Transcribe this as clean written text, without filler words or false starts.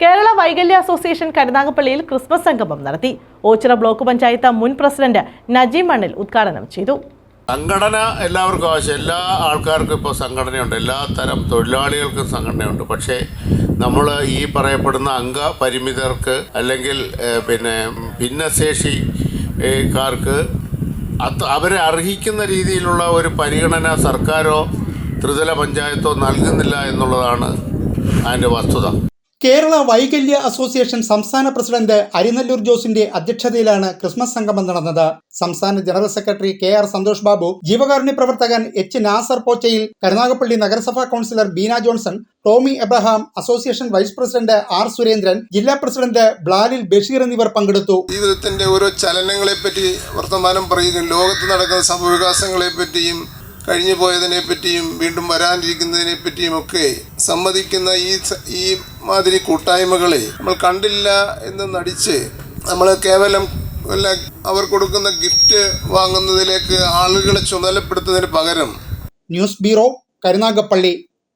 കേരള വൈകല്യ association കരുനാഗപ്പള്ളിയിൽ Christmas സംഗമം നടത്തി. ഓച്ചിറ ബ്ലോക്ക് പഞ്ചായത്ത് മുൻ പ്രസിഡന്റ് നജീം മണ്ണിൽ ഉദ്ഘാടനം ചെയ്തു. സംഘടന എല്ലാവർക്കും ആവശ്യം, എല്ലാ ആൾക്കാർക്കും ഇപ്പോൾ സംഘടനയുണ്ട്, എല്ലാ തരം തൊഴിലാളികൾക്കും സംഘടനയുണ്ട്. പക്ഷേ നമ്മൾ ഈ പറയപ്പെടുന്ന അംഗപരിമിതർക്ക് അല്ലെങ്കിൽ ഭിന്നശേഷിക്കാർക്ക് അവരെ അർഹിക്കുന്ന രീതിയിലുള്ള ഒരു പരിഗണന സർക്കാരോ ത്രിതല പഞ്ചായത്തോ നൽകുന്നില്ല എന്നുള്ളതാണ് അതിൻ്റെ വസ്തുത. കേരള വൈകല്യ അസോസിയേഷൻ സംസ്ഥാന പ്രസിഡന്റ് അരിനല്ലൂർ ജോസിന്റെ അധ്യക്ഷതയിലാണ് ക്രിസ്മസ് സംഗമം നടന്നത്. സംസ്ഥാന general secretary KR Santhosh Babu, ജീവകാരുണ്യ പ്രവർത്തകൻ H നാസർ പോച്ചയിൽ, കരുനാഗപ്പള്ളി നഗരസഭാ councillor Beena Johnson, Tommy Abraham, association vice president R Surendran, ജില്ലാ പ്രസിഡന്റ് ബ്ലാലിൽ ബഷീർ എന്നിവർ പങ്കെടുത്തു. ജീവിതത്തിന്റെ ഓരോ ചലനങ്ങളെ പറ്റി വർത്തമാനം പറയുകയും ലോകത്ത് നടക്കുന്ന സംഭവവികാസങ്ങളെ പറ്റിയും കഴിഞ്ഞു പോയതിനെ പറ്റിയും വീണ്ടും വരാനിരിക്കുന്നതിനെ പറ്റിയും ഒക്കെ സമ്മതിക്കുന്ന ഈ മാതിരി കൂട്ടായ്മകളെ നമ്മൾ കണ്ടില്ല എന്ന് നടിച്ച് നമ്മൾ കേവലം അവർ കൊടുക്കുന്ന ഗിഫ്റ്റ് വാങ്ങുന്നതിലേക്ക് ആളുകളെ ചുമതലപ്പെടുത്തുന്നതിന് പകരം. News bureau, Karunagappally.